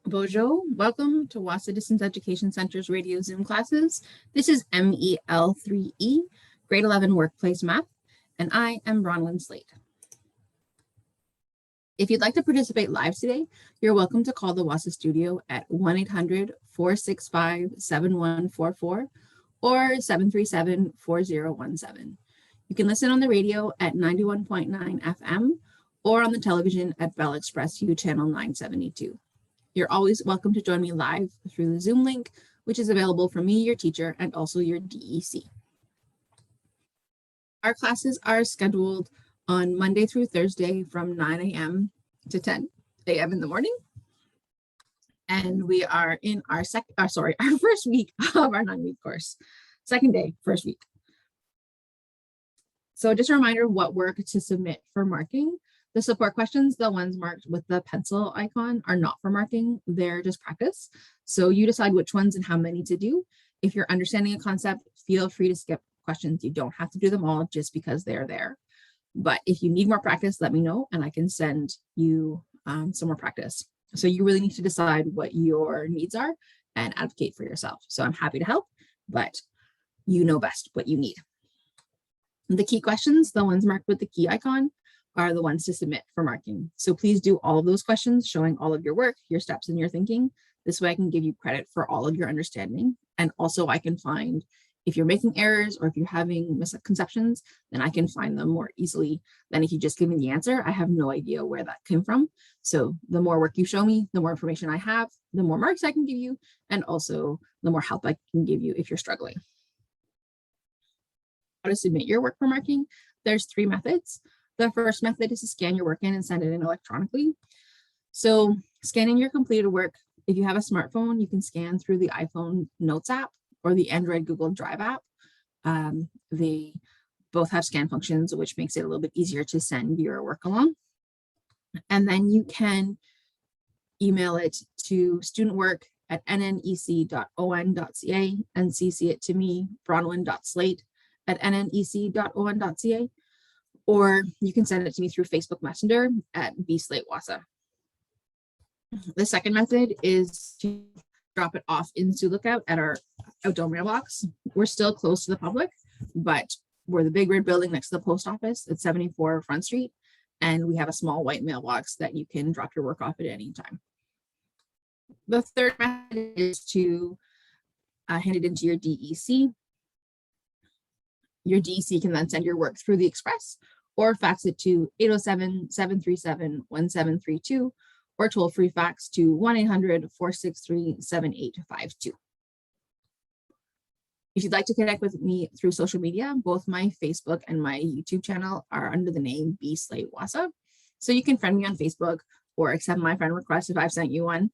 Bonjour, welcome to Wahsa Distance Education Center's radio Zoom classes. This is MEL3E, grade 11 workplace math, and I am Bronwyn Slate. If you'd like to participate live today, you're welcome to call the Wahsa studio at 1-800-465-7144 or 737-4017. You can listen on the radio at 91.9 FM or on the television at Bell Express U channel 972. You're always welcome to join me live through the Zoom link, which is available for me, your teacher, and also your DEC. Our classes are scheduled on Monday through Thursday from 9 a.m. to 10 a.m. in the morning. And we are in our first week of our 9-week course, second day, first week. So just a reminder what work to submit for marking. The support questions, the ones marked with the pencil icon, are not for marking, they're just practice. So you decide which ones and how many to do. If you're understanding a concept, feel free to skip questions. You don't have to do them all just because they're there. But if you need more practice, let me know and I can send you some more practice. So you really need to decide what your needs are and advocate for yourself. So I'm happy to help, but you know best what you need. The key questions, the ones marked with the key icon, are the ones to submit for marking. So please do all of those questions showing all of your work, your steps, and your thinking. This way I can give you credit for all of your understanding. And also I can find if you're making errors or if you're having misconceptions, then I can find them more easily than if you just give me the answer. I have no idea where that came from. So the more work you show me, the more information I have, the more marks I can give you, and also the more help I can give you if you're struggling. How to submit your work for marking? There's 3 methods. The first method is to scan your work in and send it in electronically. So scanning your completed work, if you have a smartphone, you can scan through the iPhone Notes app or the Android Google Drive app. They both have scan functions, which makes it a little bit easier to send your work along. And then you can email it to studentwork@nnec.on.ca and CC it to me, bronwyn.slate@nnec.on.ca. Or you can send it to me through Facebook Messenger at bslatewahsa. The second method is to drop it off into Lookout at our outdoor mailbox. We're still closed to the public, but we're the big red building next to the post office at 74 Front Street. And we have a small white mailbox that you can drop your work off at any time. The third method is to hand it into your DEC. Your DEC can then send your work through the Express or fax it to 807-737-1732 or toll-free fax to 1-800-463-7852. If you'd like to connect with me through social media, both my Facebook and my YouTube channel are under the name bslatewahsa. So you can friend me on Facebook or accept my friend request if I've sent you one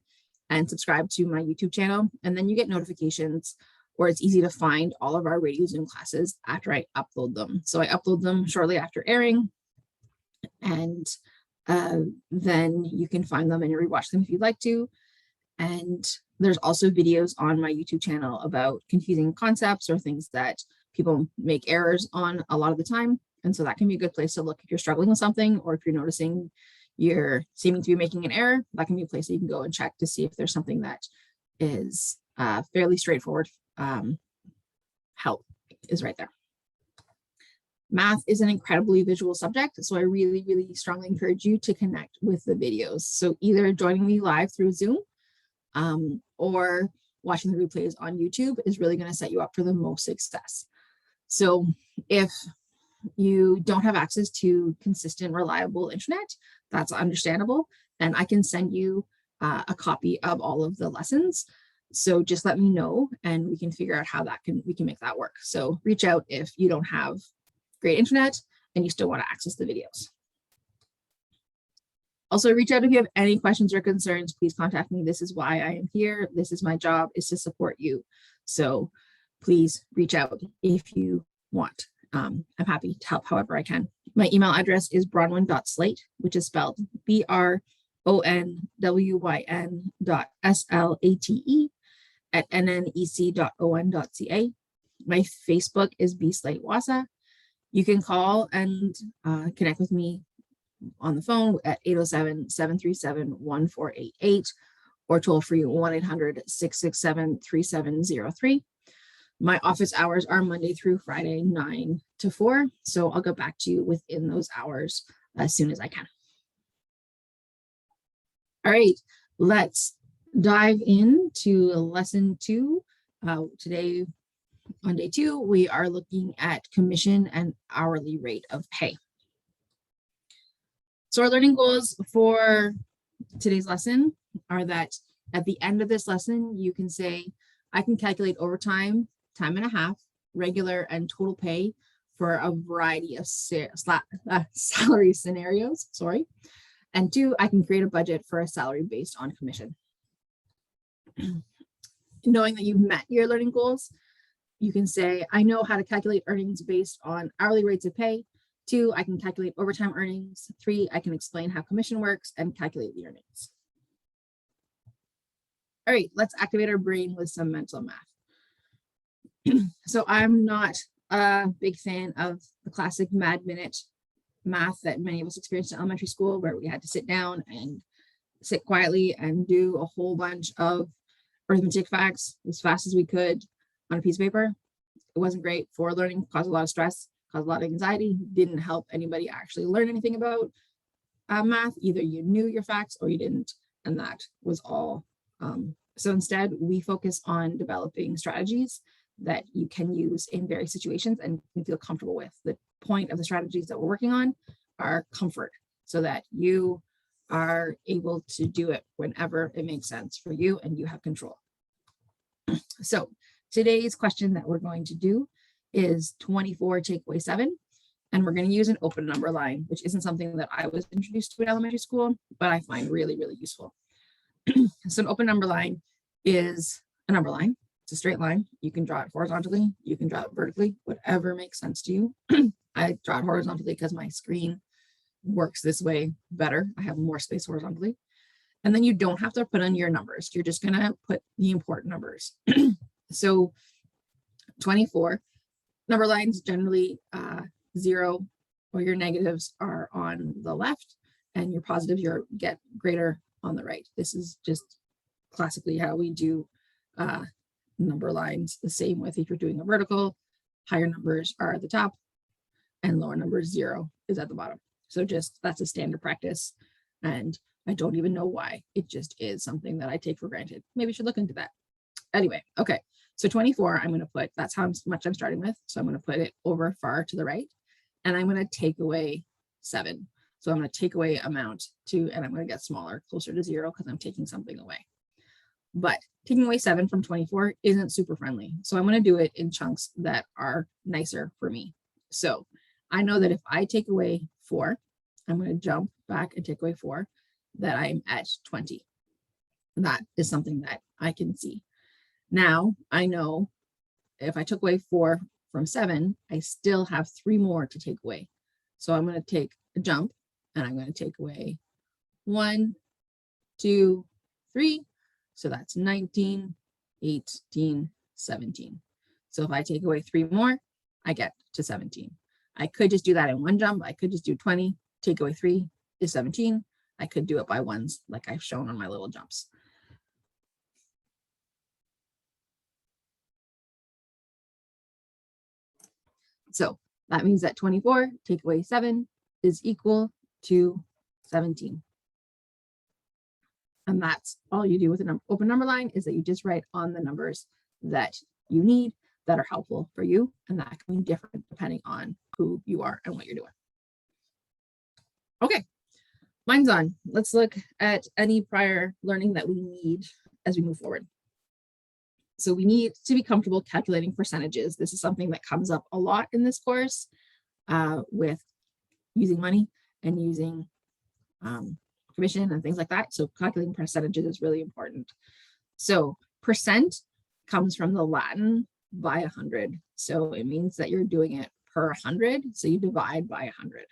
and subscribe to my YouTube channel. And then you get notifications, or it's easy to find all of our radio Zoom classes after I upload them. So I upload them shortly after airing, and then you can find them and rewatch them if you'd like to. And there's also videos on my YouTube channel about confusing concepts or things that people make errors on a lot of the time. And so that can be a good place to look if you're struggling with something, or if you're noticing you're seeming to be making an error, that can be a place that you can go and check to see if there's something that is fairly straightforward. Help is right there. Math is an incredibly visual subject, so I really, really strongly encourage you to connect with the videos. So either joining me live through Zoom or watching the replays on YouTube is really going to set you up for the most success. So if you don't have access to consistent, reliable internet, that's understandable, and I can send you a copy of all of the lessons. So just let me know and we can figure out how we can make that work. So reach out if you don't have great internet and you still want to access the videos. Also reach out if you have any questions or concerns, please contact me. This is why I am here. This is my job, is to support you. So please reach out if you want. I'm happy to help however I can. My email address is bronwyn.slate, which is spelled BRONWYN.SLATE@nnec.on.ca. My Facebook is bslatewahsa. You can call and connect with me on the phone at 807-737-1488, or toll free 1-800-667-3703. My office hours are Monday through Friday, 9 to 4. So I'll get back to you within those hours as soon as I can. All right, let's dive into lesson 2. Today, on day 2, we are looking at commission and hourly rate of pay. So our learning goals for today's lesson are that at the end of this lesson, you can say, I can calculate overtime, time and a half, regular and total pay for a variety of salary scenarios, And 2, I can create a budget for a salary based on commission. Knowing that you've met your learning goals, you can say, I know how to calculate earnings based on hourly rates of pay. 2, I can calculate overtime earnings. 3, I can explain how commission works and calculate the earnings. All right, let's activate our brain with some mental math. So I'm not a big fan of the classic Mad Minute math that many of us experienced in elementary school, where we had to sit down and sit quietly and do a whole bunch of arithmetic facts as fast as we could on a piece of paper. It wasn't great for learning, caused a lot of stress, caused a lot of anxiety, didn't help anybody actually learn anything about math. Either you knew your facts or you didn't, and that was all. So instead, we focus on developing strategies that you can use in various situations and you feel comfortable with. The point of the strategies that we're working on are comfort, so that you are able to do it whenever it makes sense for you and you have control. So today's question that we're going to do is 24 take away 7, and we're going to use an open number line, which isn't something that I was introduced to in elementary school, but I find really, really useful. So an open number line is a number line. It's a straight line. You can draw it horizontally, you can draw it vertically, whatever makes sense to you. I draw it horizontally because my screen works this way better. I have more space horizontally. And then you don't have to put in your numbers. You're just going to put the important numbers. So 24, number lines generally 0 or your negatives are on the left and your positives get greater on the right. This is just classically how we do number lines. The same with if you're doing a vertical, higher numbers are at the top and lower numbers 0 is at the bottom. So just that's a standard practice, and I don't even know why. It just is something that I take for granted. Maybe you should look into that. Anyway, okay. So 24, I'm going to put, that's how much I'm starting with. So I'm going to put it over far to the right, and I'm going to take away 7. So I'm going to take away amount to, and I'm going to get smaller, closer to 0, because I'm taking something away. But taking away 7 from 24 isn't super friendly. So I'm going to do it in chunks that are nicer for me. So I know that if I take away 4, I'm going to jump back and take away 4, that I'm at 20. That is something that I can see. Now I know if I took away 4 from 7, I still have 3 more to take away. So I'm going to take a jump and I'm going to take away 1, 2, 3. So that's 19, 18, 17. So if I take away 3 more, I get to 17. I could just do that in one jump. I could just do 20, take away 3 is 17. I could do it by ones like I've shown on my little jumps. So that means that 24 take away 7 is equal to 17. And that's all you do with an open number line, is that you just write on the numbers that you need that are helpful for you. And that can be different depending on who you are and what you're doing. Okay, mine's on. Let's look at any prior learning that we need as we move forward. So we need to be comfortable calculating percentages. This is something that comes up a lot in this course with using money and using commission and things like that. So calculating percentages is really important. So percent comes from the Latin by 100. So it means that you're doing it per 100. So you divide by 100.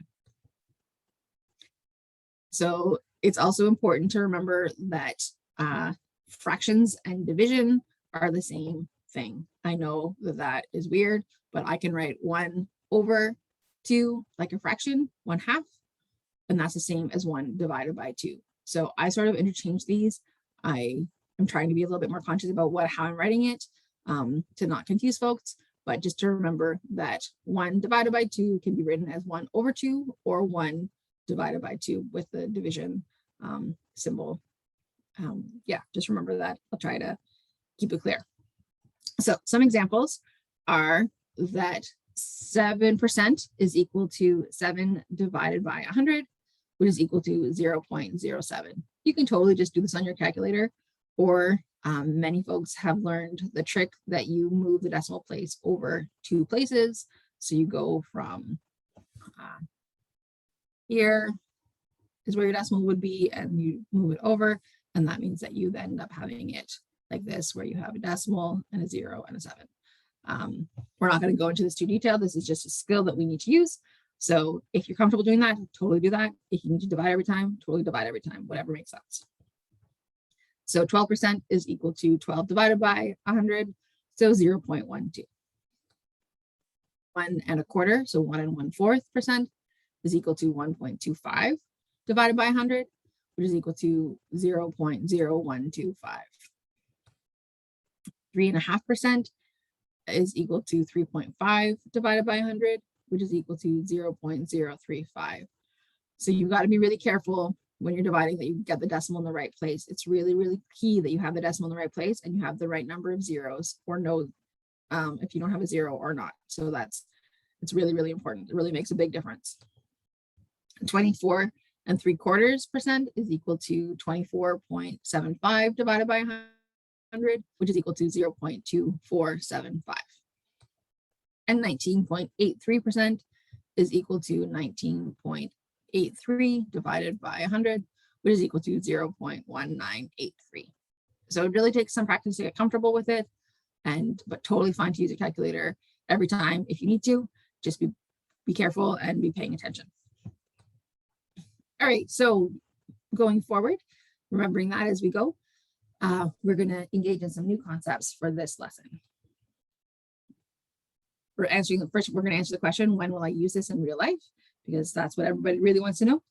So it's also important to remember that fractions and division are the same thing. I know that that is weird, but I can write 1 over 2 like a fraction, 1/2, and that's the same as 1 divided by 2. So I sort of interchange these. I am trying to be a little bit more conscious about how I'm writing it, to not confuse folks, but just to remember that 1 divided by 2 can be written as 1 over 2 or 1 divided by 2 with the division symbol. Yeah, just remember that. I'll try to keep it clear. So some examples are that 7% is equal to 7 divided by 100, which is equal to 0.07. You can totally just do this on your calculator, or many folks have learned the trick that you move the decimal place over 2 places. So you go from here is where your decimal would be, and you move it over, and that means that you end up having it like this, where you have a decimal and a 0 and a 7. We're not going to go into this too detailed. This is just a skill that we need to use. So if you're comfortable doing that, totally do that. If you need to divide every time, totally divide every time, whatever makes sense. So 12% is equal to 12 divided by 100, so 0.12. 1 1/4, so 1 1/4% is equal to 1.25 divided by 100, which is equal to 0.0125. 3.5% is equal to 3.5 divided by 100, which is equal to 0.035. So you've got to be really careful when you're dividing that you get the decimal in the right place. It's really, really key that you have the decimal in the right place and you have the right number of zeros, or no, if you don't have a 0 or not. So it's really, really important. It really makes a big difference. 24 3/4% is equal to 24.75 divided by 100, which is equal to 0.2475. And 19.83% is equal to 19.83 divided by 100, which is equal to 0.1983. So it really takes some practice to get comfortable with it, but totally fine to use a calculator every time if you need to. Just be careful and be paying attention. All right, so going forward, remembering that as we go, we're going to engage in some new concepts for this lesson. We're going to answer the question, when will I use this in real life? Because that's what everybody really wants to know.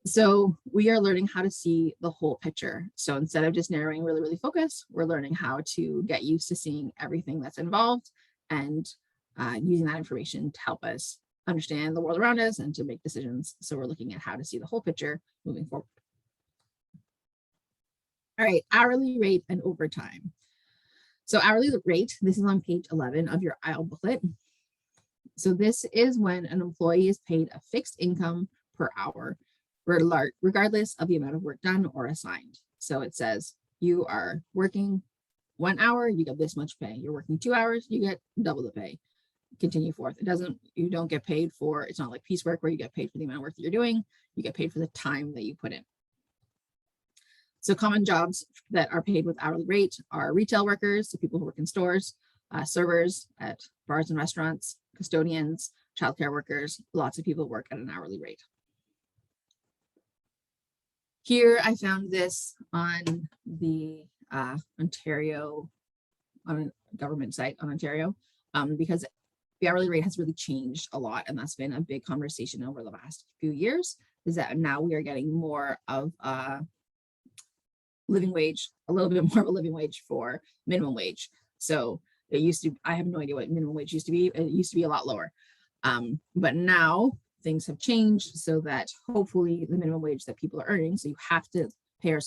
So we are learning how to see the whole picture. So instead of just narrowing really, really focus, we're learning how to get used to seeing everything that's involved and using that information to help us understand the world around us and to make decisions. So we're looking at how to see the whole picture moving forward. All right, hourly rate and overtime. So hourly rate, this is on page 11 of your IL booklet. So this is when an employee is paid a fixed income per hour, regardless of the amount of work done or assigned. So it says you are working 1 hour, you get this much pay. You're working 2 hours, you get double the pay. Continue forth. You don't get paid for, it's not like piecework where you get paid for the amount of work that you're doing. You get paid for the time that you put in. So common jobs that are paid with hourly rate are retail workers, so people who work in stores, servers at bars and restaurants, custodians, childcare workers. Lots of people work at an hourly rate. Here I found this on the Ontario, on a government site on Ontario, because the hourly rate has really changed a lot, and that's been a big conversation over the last few years, is that now we are getting more of a living wage, a little bit more of a living wage for minimum wage. So it used to, I have no idea what minimum wage used to be. It used to be a lot lower. But now things have changed so that hopefully the minimum wage that people are earning, so you have to pay,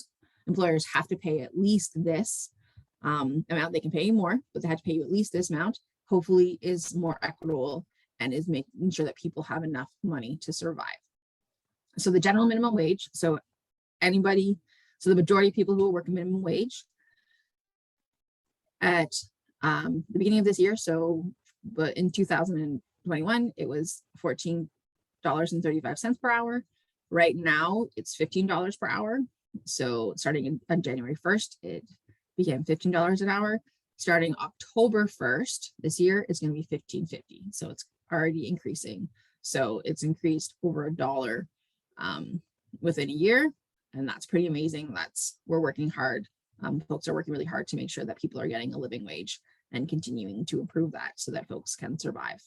employers have to pay at least this amount. They can pay you more, but they have to pay you at least this amount, hopefully is more equitable and is making sure that people have enough money to survive. So the general minimum wage, so the majority of people who will work a minimum wage at the beginning of this year, but in 2021, it was $14.35 per hour. Right now, it's $15 per hour. So starting on January 1st, it became $15 an hour. Starting October 1st this year, it's going to be $15.50. So it's already increasing. So it's increased over $1 within a year. And that's pretty amazing. We're working hard. Folks are working really hard to make sure that people are getting a living wage and continuing to improve that so that folks can survive.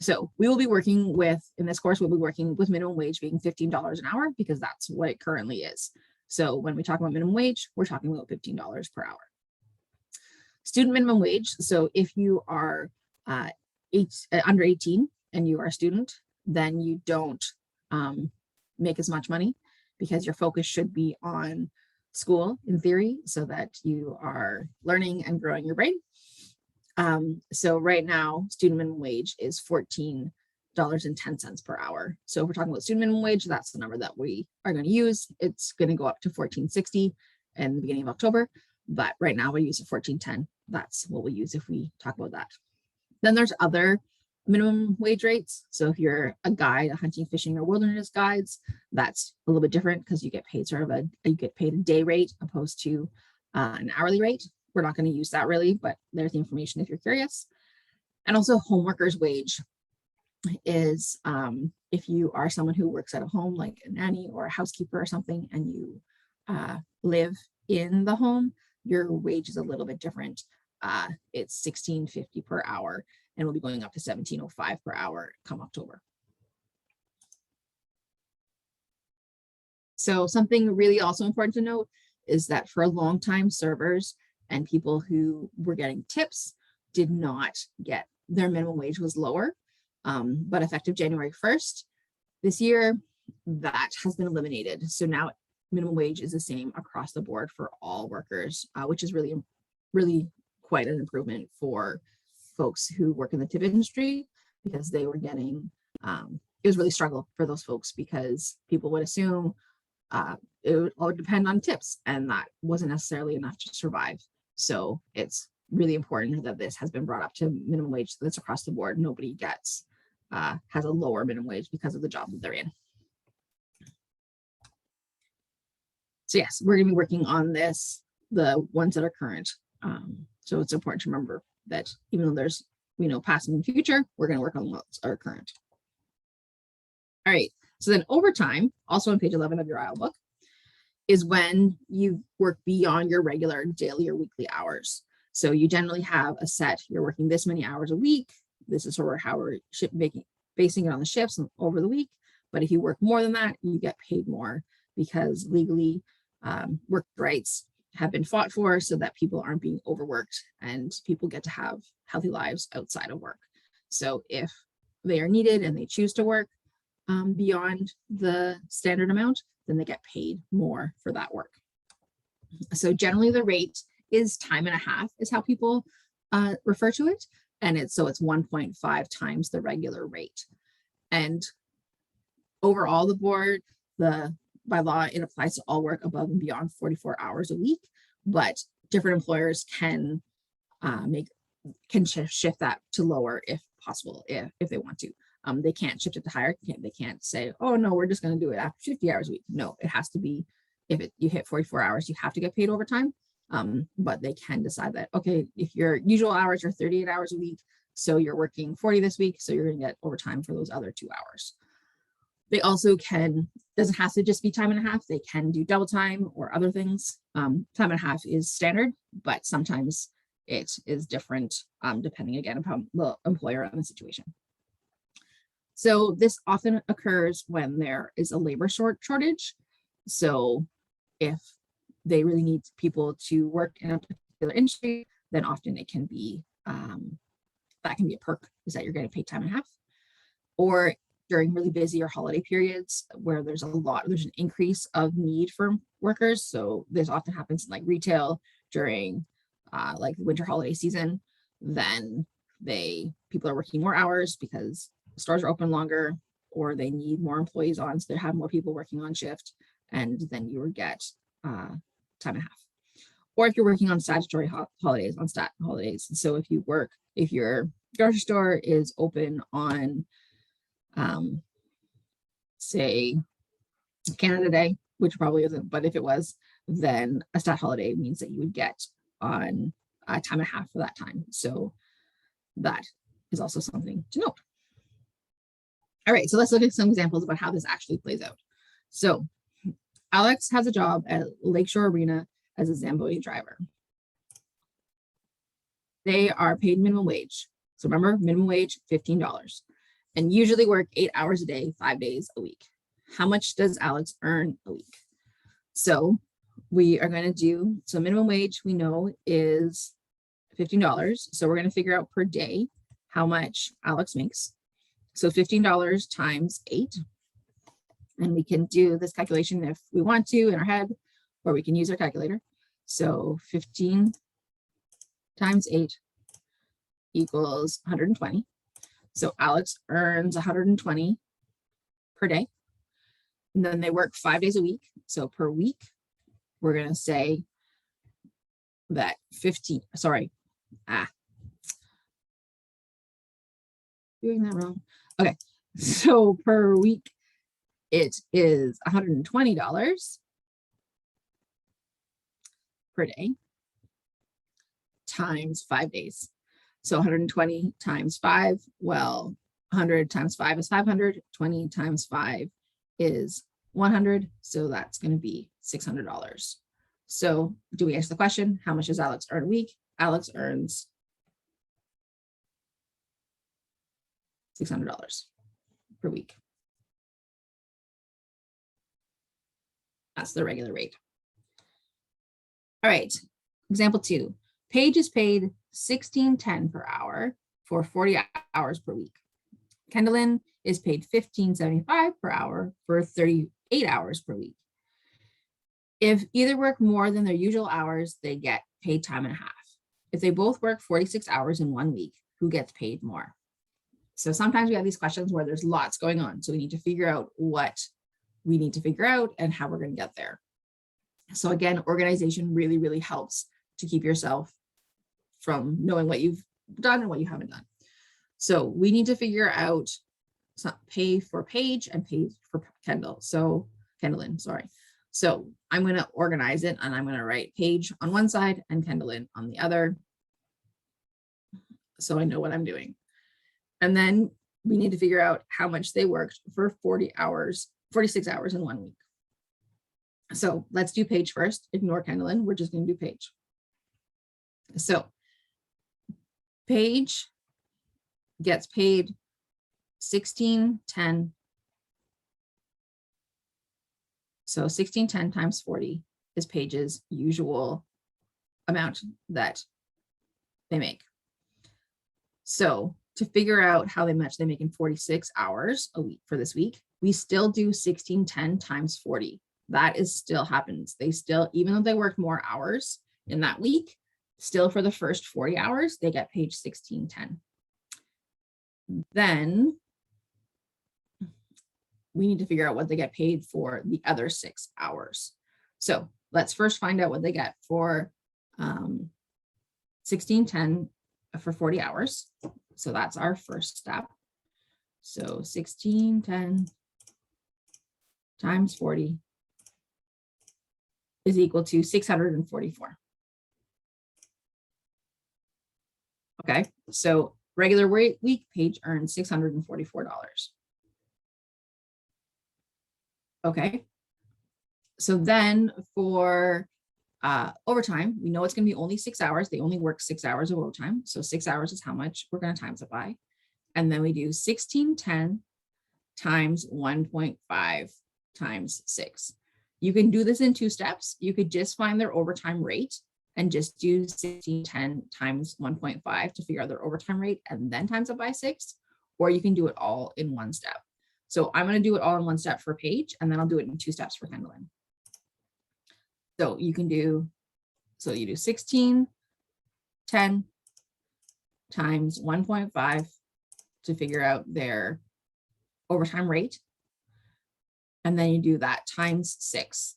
So we will be working with, in this course, we'll be working with minimum wage being $15 an hour because that's what it currently is. So when we talk about minimum wage, we're talking about $15 per hour. Student minimum wage. So if you are under 18 and you are a student, then you don't make as much money because your focus should be on school in theory, so that you are learning and growing your brain. So right now, student minimum wage is $14.10 per hour. So if we're talking about student minimum wage, that's the number that we are going to use. It's going to go up to $14.60 in the beginning of October, but right now we use it $14.10. That's what we use if we talk about that. Then there's other minimum wage rates. So if you're a guide, a hunting, fishing, or wilderness guides, that's a little bit different because you get paid you get paid a day rate opposed to an hourly rate. We're not going to use that really, but there's the information if you're curious. And also home workers wage is if you are someone who works at a home, like a nanny or a housekeeper or something, and you live in the home, your wage is a little bit different. It's $16.50 per hour, and will be going up to $17.05 per hour come October. So something really also important to note is that for a long time, servers and people who were getting tips did not get, their minimum wage was lower, but effective January 1st this year, that has been eliminated. So now minimum wage is the same across the board for all workers, which is really, really quite an improvement for folks who work in the tip industry, because they were getting, it was really struggle for those folks because people would assume it would all depend on tips, and that wasn't necessarily enough to survive. So it's really important that this has been brought up to minimum wage, so that's across the board. Nobody gets, has a lower minimum wage because of the job that they're in. So yes, we're going to be working on this, the ones that are current. So it's important to remember that even though there's, past and future, we're going to work on what's are current. All right. So then overtime, also on page 11 of your IEL book, is when you work beyond your regular daily or weekly hours. So you generally have a set, you're working this many hours a week. This is sort of how we're basing it on the shifts over the week. But if you work more than that, you get paid more, because legally work rights have been fought for so that people aren't being overworked and people get to have healthy lives outside of work. So if they are needed and they choose to work beyond the standard amount, then they get paid more for that work. So generally the rate is time and a half is how people refer to it. And it's 1.5 times the regular rate. And overall the board, by law, it applies to all work above and beyond 44 hours a week, but different employers can shift that to lower if possible, if they want to. They can't shift it to higher. They can't say, oh no, we're just going to do it after 50 hours a week. No, it has to be, you hit 44 hours, you have to get paid overtime. But they can decide that, okay, if your usual hours are 38 hours a week, so you're working 40 this week, so you're going to get overtime for those other 2 hours. They also doesn't have to just be time and a half. They can do double time or other things. Time and a half is standard, but sometimes it is different depending again upon the employer and the situation. So this often occurs when there is a labor shortage. So if they really need people to work in a particular industry, then often it can be, that can be a perk, is that you're getting paid time and a half. Or during really busy or holiday periods where there's an increase of need for workers. So this often happens in like retail during like the winter holiday season. Then people are working more hours because stores are open longer, or they need more employees on, so they have more people working on shift, and then you would get time and a half. Or if you're working on statutory holidays, on stat holidays. So if your grocery store is open on say Canada Day, which probably isn't, but if it was, then a stat holiday means that you would get on time and a half for that time. So that is also something to note. All right, so let's look at some examples about how this actually plays out. So Alex has a job at Lakeshore Arena as a Zamboni driver. They are paid minimum wage. So remember, minimum wage, $15, and usually work 8 hours a day, 5 days a week. How much does Alex earn a week? So we are going to do, so minimum wage we know is $15. So we're going to figure out per day how much Alex makes. So $15 times 8. And we can do this calculation if we want to in our head, or we can use our calculator. So 15 times 8 equals 120. So Alex earns 120 per day. And then they work 5 days a week. So per week, we're going to say that 15, sorry, doing that wrong. Okay, so per week, it is $120 per day times 5 days. So 120 times 5, well, 100 times 5 is 500, 20 times 5 is 100, so that's going to be $600. So do we answer the question, how much does Alex earn a week? Alex earns $600 per week. That's the regular rate. All right, example 2. Paige is paid $16.10 per hour for 40 hours per week. Kendallin is paid $15.75 per hour for 38 hours per week. If either work more than their usual hours, they get paid time and a half. If they both work 46 hours in 1 week, who gets paid more? So sometimes we have these questions where there's lots going on. So we need to figure out what we need to figure out and how we're going to get there. So again, organization really, really helps to keep yourself from knowing what you've done and what you haven't done. So we need to figure out pay for Paige and pay for Kendall. So Kendallin, sorry. So I'm going to organize it and I'm going to write Paige on one side and Kendallin on the other. So I know what I'm doing. And then we need to figure out how much they worked for 40 hours, 46 hours in 1 week. So let's do Paige first. Ignore Kendallin. We're just going to do Paige. So Paige gets paid $16.10. So $16.10 times 40 is Paige's usual amount that they make. So to figure out how much they make in 46 hours a week for this week, we still do 16.10 times 40. That is still happens. They still, even though they work more hours in that week, still for the first 40 hours, they get paid 16.10. Then we need to figure out what they get paid for the other 6 hours. So let's first find out what they get for 16.10 for 40 hours. So that's our first step. So 16.10 times 40 is equal to 644. Okay, so regular week Paige earns $644. Okay, so then for overtime, we know it's going to be only 6 hours. They only work 6 hours of overtime. So 6 hours is how much we're going to times it by. And then we do 16.10 times 1.5 times 6. You can do this in 2 steps. You could just find their overtime rate and just do 16.10 times 1.5 to figure out their overtime rate and then times it by 6, or you can do it all in 1 step. So I'm going to do it all in 1 step for Paige, and then I'll do it in 2 steps for Kendallin. So you can do, so you do 16.10 times 1.5 to figure out their overtime rate. And then you do that times 6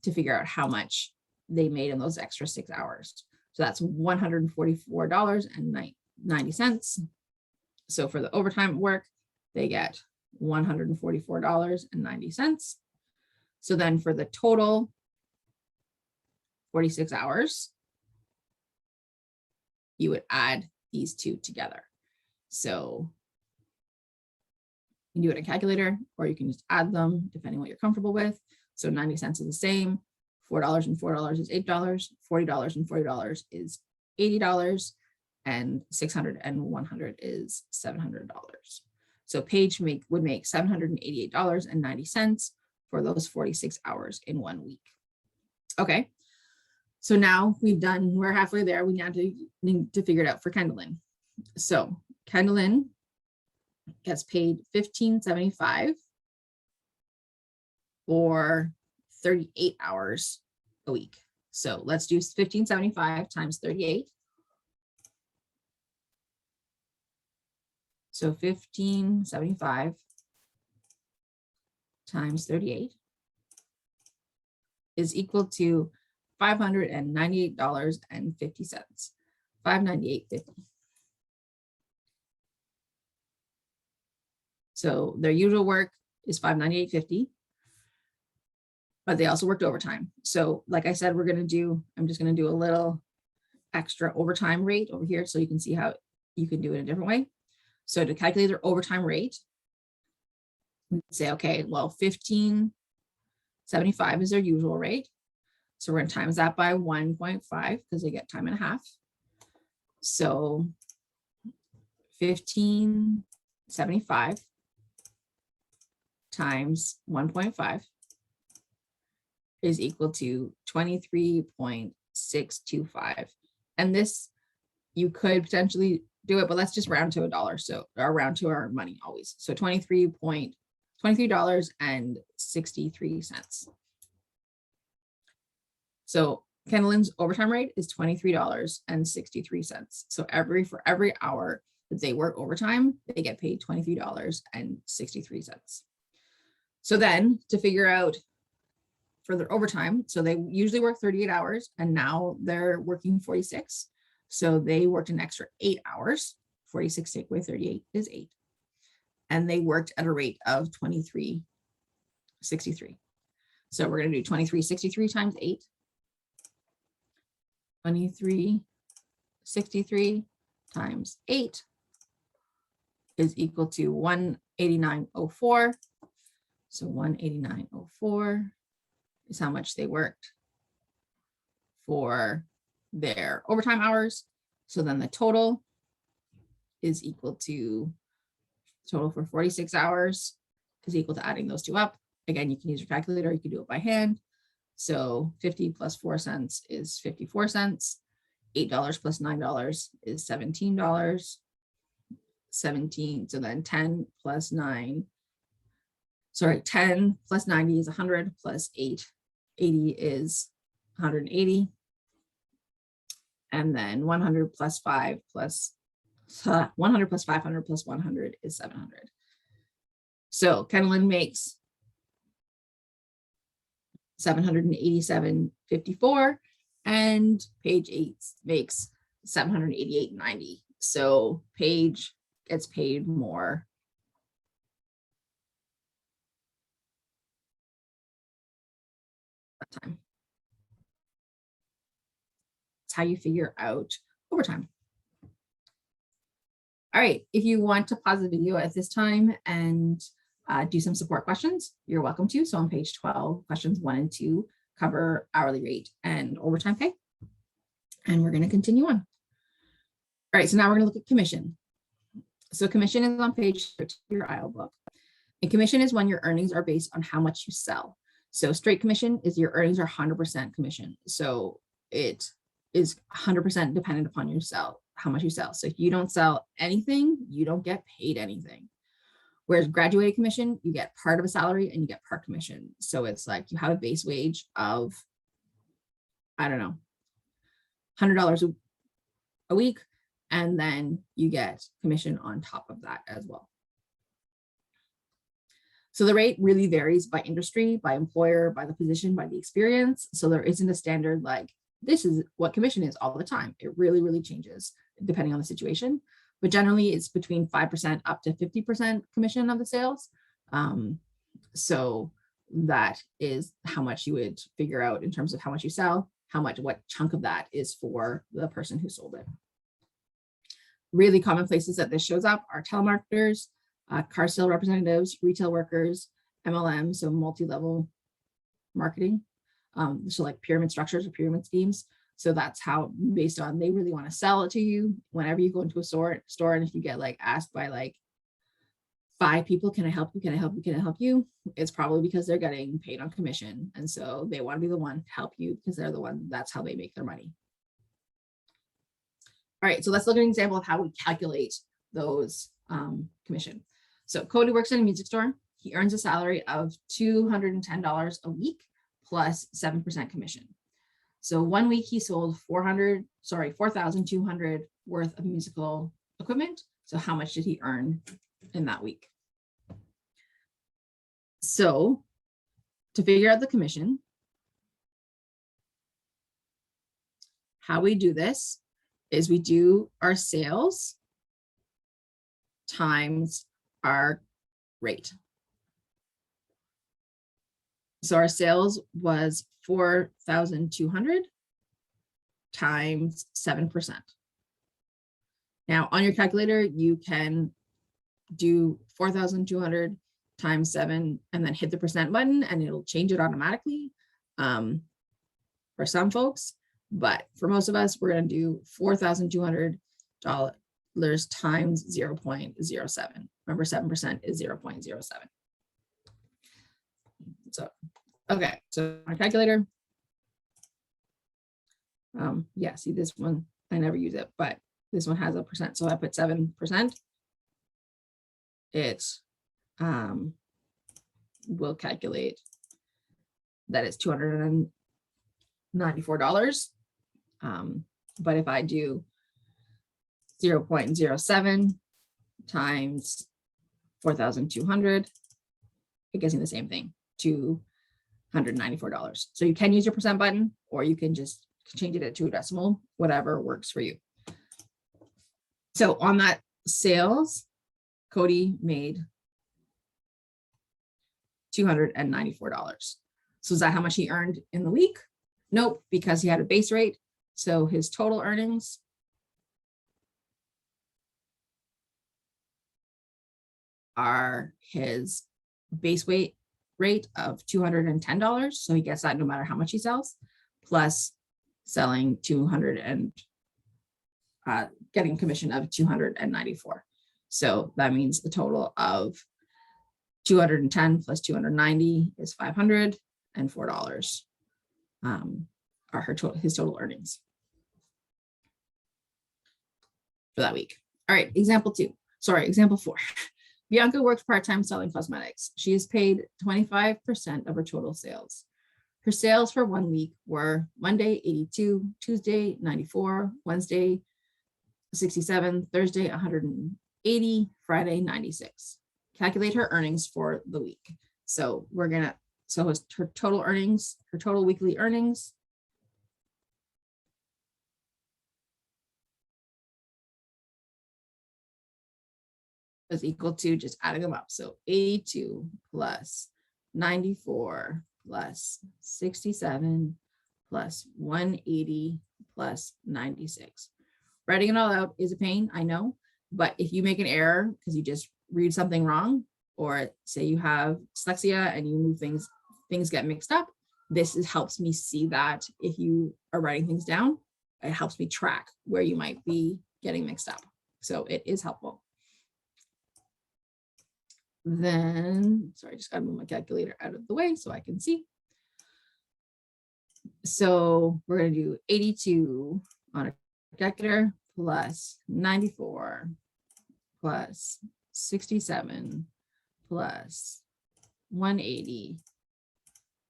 to figure out how much they made in those extra 6 hours. So that's $144.90. So for the overtime work, they get $144.90. So then for the total 46 hours, you would add these 2 together. So you can do it in a calculator, or you can just add them depending what you're comfortable with. So 90 cents is the same. $4 and $4 is $8. $40 and $40 is $80. And 600 and 100 is $700. So Paige would make $788.90 for those 46 hours in 1 week. Okay, so now we're halfway there. We now need to figure it out for Kendallin. So Kendallin gets paid $15.75 for 38 hours a week. So let's do $15.75 times 38. So $15.75 times 38 is equal to $598.50. $598.50. So their usual work is $598.50, but they also worked overtime. So like I said, I'm just going to do a little extra overtime rate over here so you can see how you can do it a different way. So to calculate their overtime rate, we say, okay, well, $15.75 is their usual rate. So we're going to times that by 1.5 because they get time and a half. So $15.75 times 1.5 is equal to 23.625. And this, you could potentially do it, but let's just round to $1. So, or round to our money always. So $23.63. So Kendallin's overtime rate is $23.63. So for every hour that they work overtime, they get paid $23.63. So then to figure out for their overtime, so they usually work 38 hours and now they're working 46. So they worked an extra 8 hours. 46 take away 38 is 8. And they worked at a rate of 23.63. So we're going to do 23.63 times 8. 23.63 times 8 is equal to 189.04. So 189.04 is how much they worked for their overtime hours. So then the total is equal to total for 46 hours is equal to adding those two up. Again, you can use your calculator, you can do it by hand. So 50 plus 4 cents is 54 cents. $8 plus $9 is $17. 17, so then 10 plus 9, sorry, 10 plus 90 is 100 plus 8, 80 is 180. And then 100 plus 5 plus 100 plus 500 plus 100 is 700. So Kendallin makes $787.54 and Page 8 makes $788.90. So Page gets paid more. Time. That's how you figure out overtime. All right, if you want to pause the video at this time and do some support questions, you're welcome to. So on page 12, questions 1 and 2 cover hourly rate and overtime pay. And we're going to continue on. All right, so now we're going to look at commission. So commission is on page 13 of your IO book. And commission is when your earnings are based on how much you sell. So straight commission is your earnings are 100% commission. So it is 100% dependent upon your how much you sell. So if you don't sell anything, you don't get paid anything. Whereas graduated commission, you get part of a salary and you get part commission. So it's like you have a base wage of, I don't know, $100 a week, and then you get commission on top of that as well. So the rate really varies by industry, by employer, by the position, by the experience. So there isn't a standard like, this is what commission is all the time. It really, really changes depending on the situation. But generally it's between 5% up to 50% commission of the sales. So that is how much you would figure out in terms of how much you sell, what chunk of that is for the person who sold it. Really common places that this shows up are telemarketers, car sale representatives, retail workers, MLM, so multi-level marketing. So like pyramid structures or pyramid schemes. So that's how, based on, they really want to sell it to you whenever you go into a store, and if you get like asked by like 5 people, can I help you? Can I help you? Can I help you? It's probably because they're getting paid on commission. And so they want to be the one to help you because they're the one, that's how they make their money. All right, so let's look at an example of how we calculate those commission. So Cody works in a music store. He earns a salary of $210 a week plus 7% commission. So 1 week he sold 4,200 worth of musical equipment. So how much did he earn in that week? So to figure out the commission, how we do this is we do our sales times our rate. So our sales was 4,200 times 7%. Now on your calculator, you can do 4,200 times 7 and then hit the percent button and it'll change it automatically for some folks. But for most of us, we're going to do $4,200 times 0.07. Remember, 7% is 0.07. So, okay, so my calculator. Yeah, see this one, I never use it, but this one has a percent. So I put 7%. It will calculate that it's $294. But if I do 0.07 times 4,200, it gives me the same thing, $294. So you can use your percent button, or you can just change it to a decimal, whatever works for you. So on that sales, Cody made $294. So is that how much he earned in the week? Nope, because he had a base rate. So his total earnings are his base rate of $210. So he gets that no matter how much he sells, plus selling 200 and getting commission of 294. So that means the total of 210 plus 290 is $504 are his total earnings for that week. All right, example 4. Bianca works part-time selling cosmetics. She is paid 25% of her total sales. Her sales for 1 week were Monday 82, Tuesday 94, Wednesday 67, Thursday 180, Friday 96. Calculate her earnings for the week. So her total earnings, her total weekly earnings is equal to just adding them up. So 82 plus 94 plus 67 plus 180 plus 96. Writing it all out is a pain, I know, but if you make an error because you just read something wrong, or say you have dyslexia and you move things get mixed up, helps me see that if you are writing things down, it helps me track where you might be getting mixed up. So it is helpful. Then, sorry, I just got to move my calculator out of the way so I can see. So we're going to do 82 on a calculator plus 94 plus 67 plus 180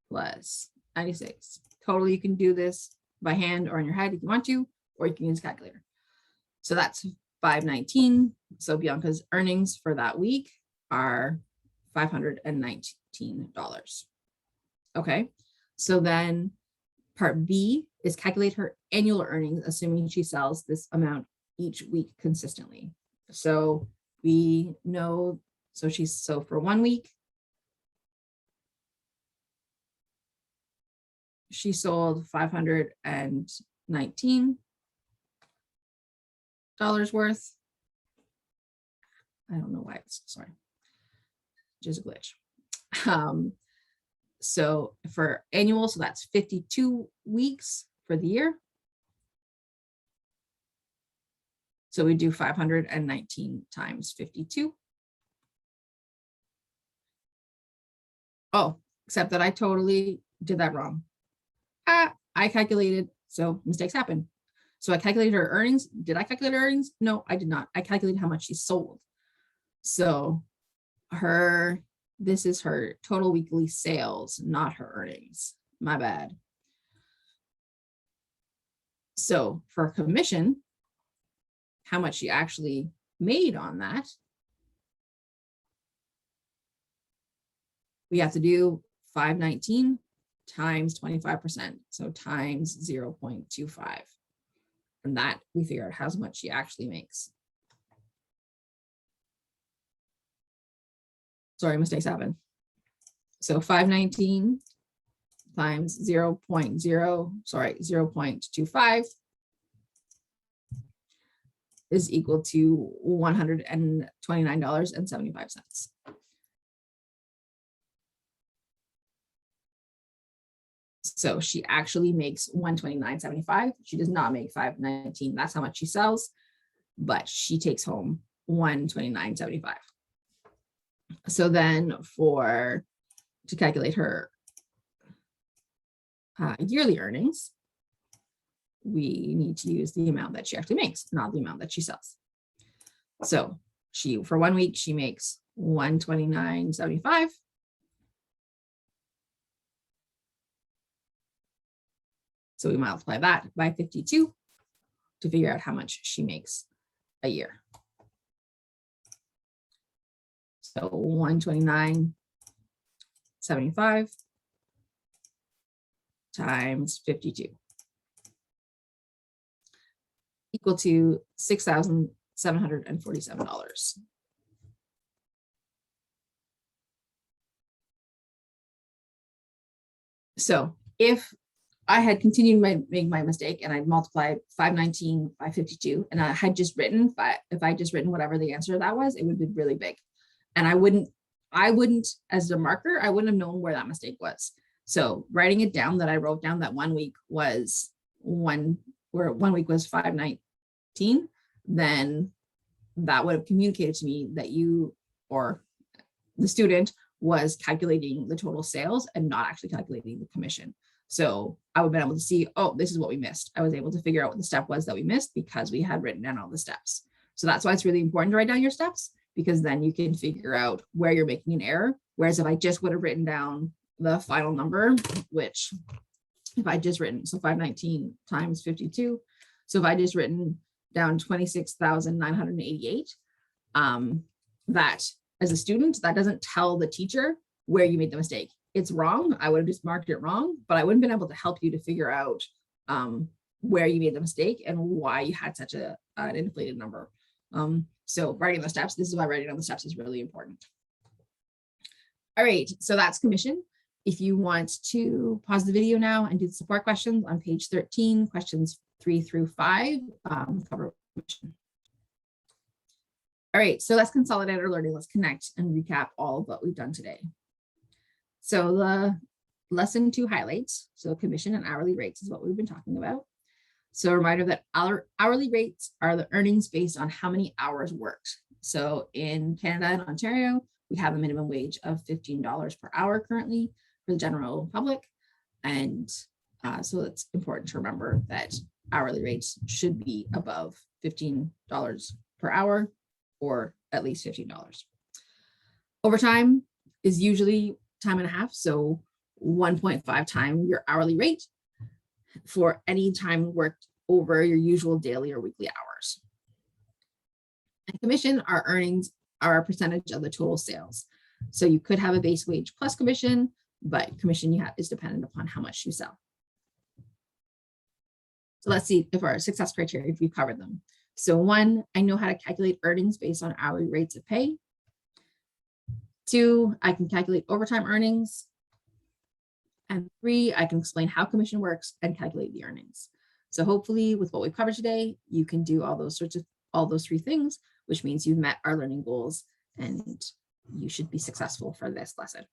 plus 96. Total, you can do this by hand or in your head if you want to, or you can use a calculator. So that's 519. So Bianca's earnings for that week are $519. Okay, so then part B is calculate her annual earnings, assuming she sells this amount each week consistently. So we know, so for 1 week, she sold $519 worth. I don't know why it's, sorry, just a glitch. So for annual, so that's 52 weeks for the year. So we do 519 times 52. Oh, except that I totally did that wrong. I calculated, so mistakes happen. So I calculated her earnings. Did I calculate her earnings? No, I did not. I calculated how much she sold. So this is her total weekly sales, not her earnings. My bad. So for commission, how much she actually made on that, we have to do 519 times 25%. So times 0.25. And that we figure out how much she actually makes. Sorry, mistakes happen. So 519 times 0.25 is equal to $129.75. So she actually makes $129.75. She does not make $519. That's how much she sells, but she takes home $129.75. So then to calculate her yearly earnings, we need to use the amount that she actually makes, not the amount that she sells. So for 1 week, she makes $129.75. So we multiply that by 52 to figure out how much she makes a year. So 129.75 times 52 equal to $6,747. So if I had continued make my mistake and I'd multiplied 519 by 52 and I had just written, if I just written whatever the answer that was, it would be really big. And I wouldn't, as a marker, I wouldn't have known where that mistake was. So writing it down that I wrote down that 1 week was 519, then that would have communicated to me that you or the student was calculating the total sales and not actually calculating the commission. So I would have been able to see, oh, this is what we missed. I was able to figure out what the step was that we missed because we had written down all the steps. So that's why it's really important to write down your steps, because then you can figure out where you're making an error. Whereas if I just would have written down the final number, which if I just written, so 519 times 52. So if I just written down 26,988, that as a student, that doesn't tell the teacher where you made the mistake. It's wrong. I would have just marked it wrong, but I wouldn't have been able to help you to figure out where you made the mistake and why you had such an inflated number. So writing the steps, this is why writing down the steps is really important. All right, so that's commission. If you want to pause the video now and do the support questions on page 13, questions 3 through 5, cover commission. All right, so let's consolidate our learning. Let's connect and recap all of what we've done today. So the lesson 2 highlights, so commission and hourly rates is what we've been talking about. So a reminder that our hourly rates are the earnings based on how many hours worked. So in Canada and Ontario, we have a minimum wage of $15 per hour currently for the general public. And so it's important to remember that hourly rates should be above $15 per hour or at least $15. Overtime is usually time and a half. So 1.5 times your hourly rate for any time worked over your usual daily or weekly hours. And commission, our earnings are a percentage of the total sales. So you could have a base wage plus commission, but commission you have is dependent upon how much you sell. So let's see if our success criteria, if we've covered them. So 1, I know how to calculate earnings based on hourly rates of pay. 2, I can calculate overtime earnings. And 3, I can explain how commission works and calculate the earnings. So hopefully with what we've covered today, you can do all those 3 things, which means you've met our learning goals and you should be successful for this lesson.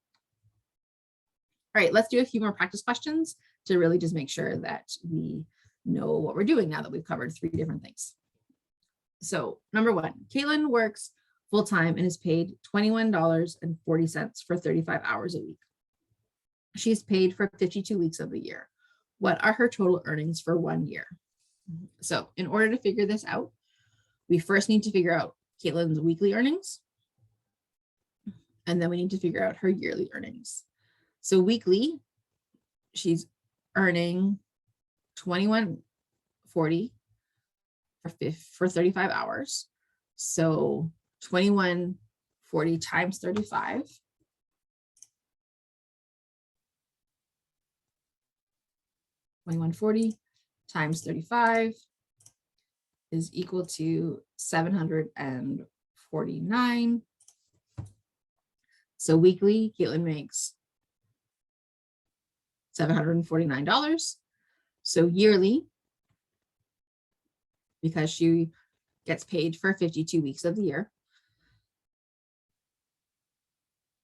All right, let's do a few more practice questions to really just make sure that we know what we're doing now that we've covered 3 different things. So number 1, Caitlin works full-time and is paid $21.40 for 35 hours a week. She's paid for 52 weeks of the year. What are her total earnings for 1 year? So in order to figure this out, we first need to figure out Caitlin's weekly earnings, and then we need to figure out her yearly earnings. So weekly, she's earning $21.40 for 35 hours. So $21.40 times 35 $21.40 times 35 is equal to 749. So weekly, Caitlin makes $749. So yearly, because she gets paid for 52 weeks of the year,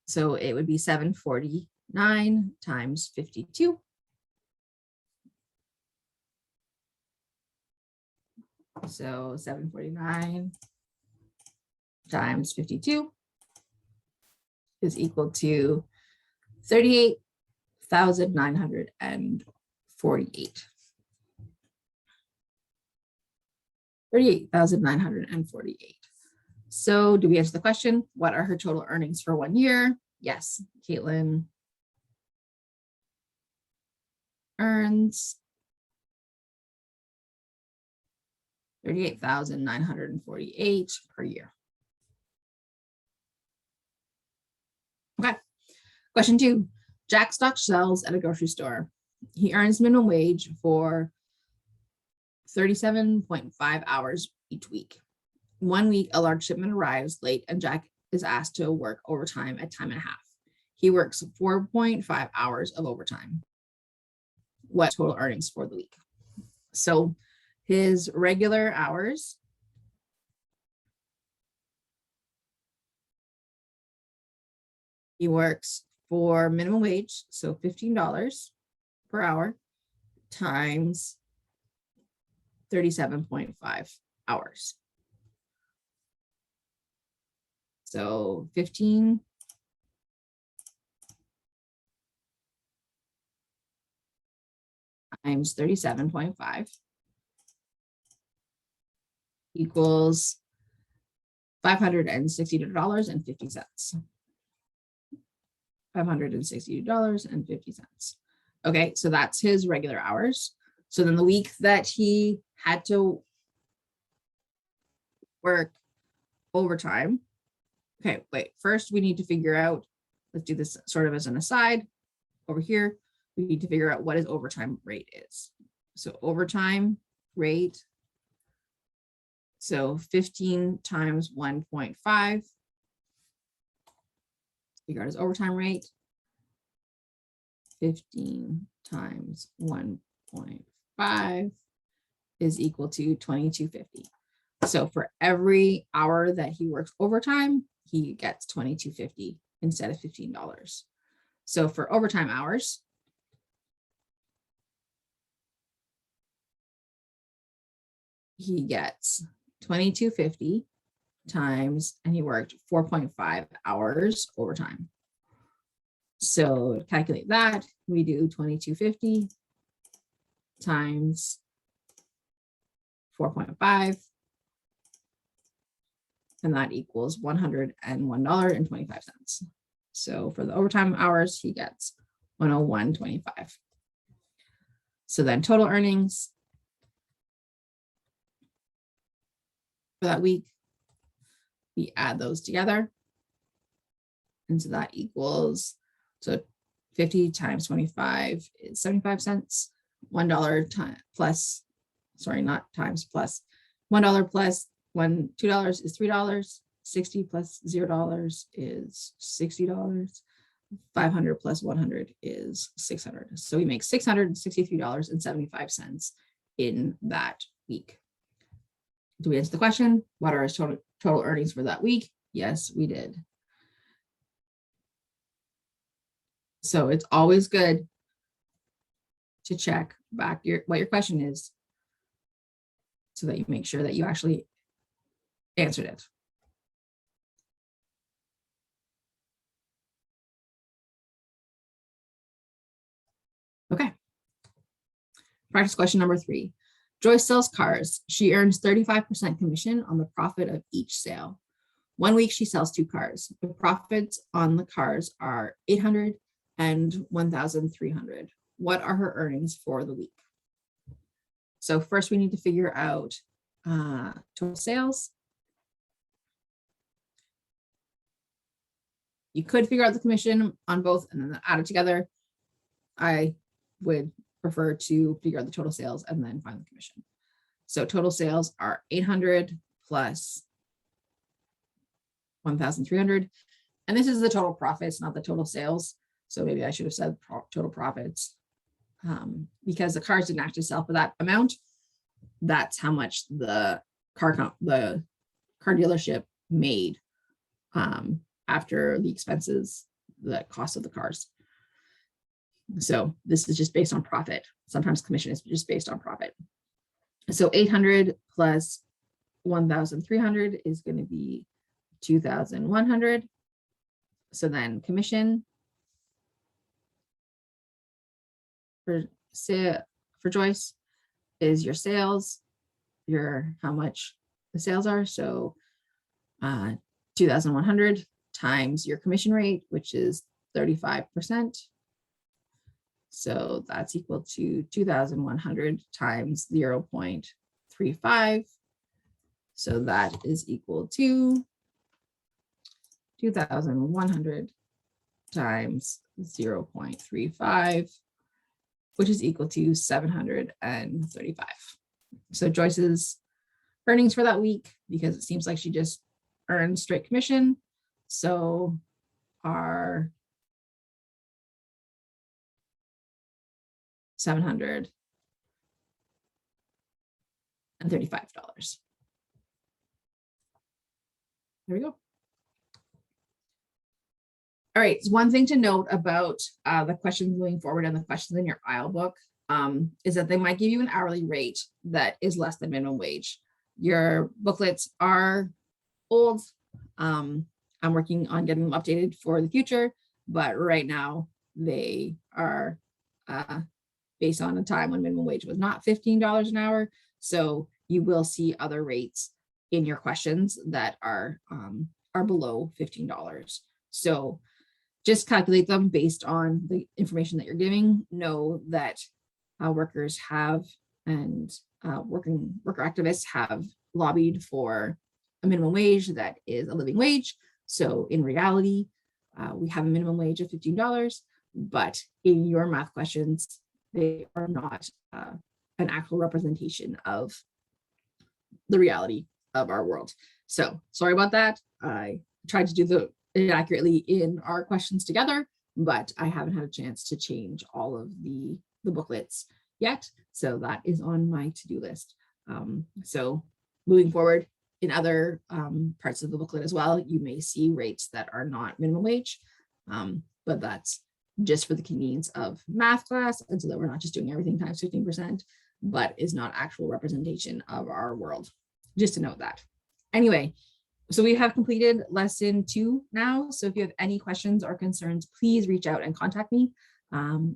so it would be 749 times 52. So 749 times 52 is equal to 38,948. 38,948. So do we answer the question? What are her total earnings for 1 year? Yes, Caitlin earns 38,948 per year. Okay. Question 2. Jack stocks shelves at a grocery store. He earns minimum wage for 37.5 hours each week. 1 week, a large shipment arrives late and Jack is asked to work overtime at time and a half. He works 4.5 hours of overtime. What total earnings for the week? So his regular hours he works for minimum wage, so $15 per hour times 37.5 hours. So 15 times 37.5 equals $562.50. $562.50. Okay, so that's his regular hours. So then the week that he had to work overtime. Okay, wait, first we need to figure out, let's do this sort of as an aside. Over here, we need to figure out what his overtime rate is. So overtime rate, so 15 times 1.5. Figure out his overtime rate. 15 times 1.5 is equal to $22.50. So for every hour that he works overtime, he gets $22.50 instead of $15. So for overtime hours, he gets $22.50 times, and he worked 4.5 hours overtime. So to calculate that, we do $22.50 times 4.5, and that equals $101.25. So for the overtime hours, he gets $101.25. So then total earnings for that week, we add those together. And so that equals, so 50 times 25 is 75 cents. $1 plus, sorry, not times, plus $1 plus $2 is $3. 60 plus $0 is $60. 500 plus 100 is 600. So we make $663.75 in that week. Do we answer the question? What are his total earnings for that week? Yes, we did. So it's always good to check back what your question is so that you make sure that you actually answered it. Okay. Practice question number 3. Joyce sells cars. She earns 35% commission on the profit of each sale. 1 week, she sells 2 cars. The profits on the cars are $800 and $1,300. What are her earnings for the week? So first we need to figure out total sales. You could figure out the commission on both and then add it together. I would prefer to figure out the total sales and then find the commission. So total sales are 800 plus 1,300. And this is the total profits, not the total sales. So maybe I should have said total profits because the cars didn't actually sell for that amount. That's how much the car dealership made after the expenses, the cost of the cars. So this is just based on profit. Sometimes commission is just based on profit. So 800 plus 1,300 is going to be 2,100. So then commission for Joyce is your sales, your how much the sales are. So 2,100 times your commission rate, which is 35%. So that's equal to 2,100 times 0.35. So that is equal to 2,100 times 0.35, which is equal to 735. So Joyce's earnings for that week, because it seems like she just earned straight commission, so are $735. There we go. All right, so one thing to note about the questions moving forward and the questions in your IEL book is that they might give you an hourly rate that is less than minimum wage. Your booklets are old. I'm working on getting them updated for the future, but right now they are based on a time when minimum wage was not $15 an hour. So you will see other rates in your questions that are below $15. So just calculate them based on the information that you're giving. Know that workers have and worker activists have lobbied for a minimum wage that is a living wage. So in reality, we have a minimum wage of $15, but in your math questions, they are not an actual representation of the reality of our world. So sorry about that. I tried to do it accurately in our questions together, but I haven't had a chance to change all of the booklets yet. So that is on my to-do list. So moving forward in other parts of the booklet as well, you may see rates that are not minimum wage, but that's just for the convenience of math class, and so that we're not just doing everything times 15%, but is not actual representation of our world. Just to note that. Anyway, so we have completed lesson 2 now. So if you have any questions or concerns, please reach out and contact me.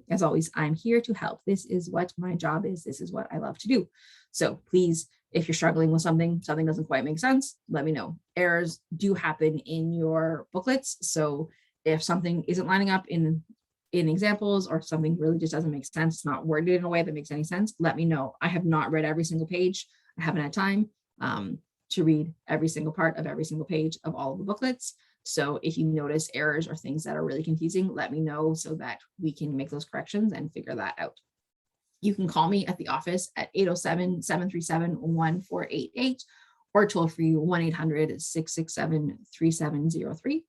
As always, I'm here to help. This is what my job is. This is what I love to do. So please, if you're struggling with something doesn't quite make sense, let me know. Errors do happen in your booklets. So if something isn't lining up in examples, or something really just doesn't make sense, it's not worded in a way that makes any sense, let me know. I have not read every single page. I haven't had time to read every single part of every single page of all of the booklets. So if you notice errors or things that are really confusing, let me know so that we can make those corrections and figure that out. You can call me at the office at 807-737-1488 or toll free 1-800-667-3703.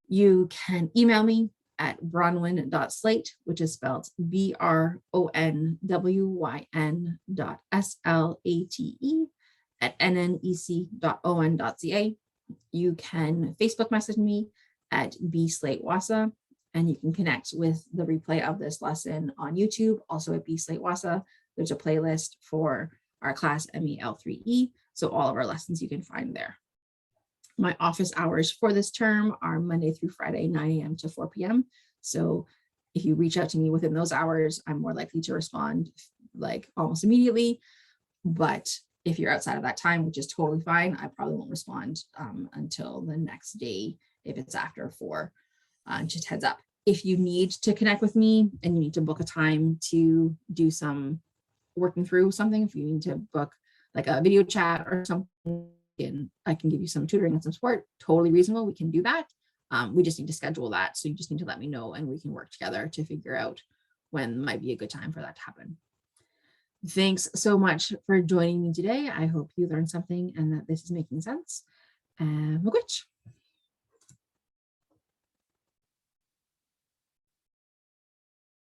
You can email me at bronwyn.slate, which is spelled BRONWYN.SLATE@nnec.on.ca. You can Facebook message me at bslatewahsa, and you can connect with the replay of this lesson on YouTube, also at bslatewahsa. There's a playlist for our class MEL3E, so all of our lessons you can find there. My office hours for this term are Monday through Friday, 9 a.m. to 4 p.m. So If you reach out to me within those hours, I'm more likely to respond like almost immediately. But if you're outside of that time, which is totally fine, I probably won't respond until the next day if it's after 4. Just heads up. If you need to connect with me and you need to book a time to do some working through something, if you need to book like a video chat or something, and I can give you some tutoring and some support, totally reasonable. We can do that. We just need to schedule that. So you just need to let me know and we can work together to figure out when might be a good time for that to happen. Thanks so much for joining me today. I hope you learned something and that this is making sense. Magwitch.